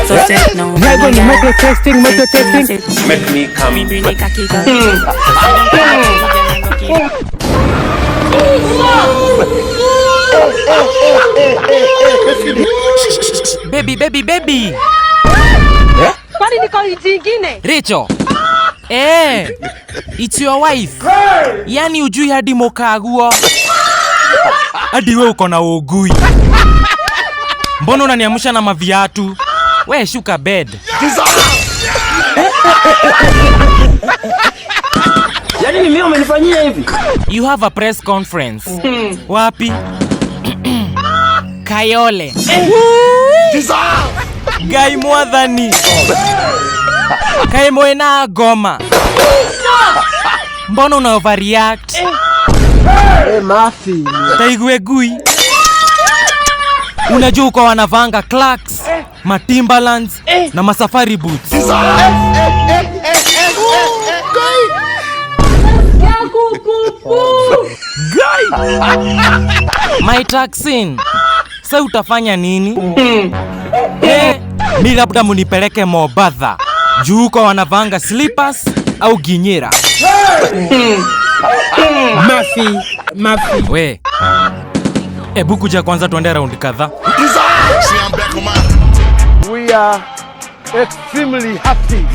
So set now. Metro testing. Make me come. Baby. Kwani niko jingine? Rachel. It's your wife. Yani ujui hadi mokaguo. Hadi wewe uko na ugui. Mbona unaniamsha na maviatu? We shuka bed. Yani mimi umenifanyia hivi? You have a press conference. Wapi? Kayole. Gai mwadhani. Kai mwena goma. Mbona una overreact? Mafi. Taigwe gui. Unajua uko wanavanga Clarks, Timberlands na masafari boots. My Taxin. Sasa utafanya nini? Mimi labda munipeleke Mombasa. Juu uko wanavanga slippers au ginyera. Mafi. We. Ebu kuja kwanza tuende round kadhaa. We are extremely happy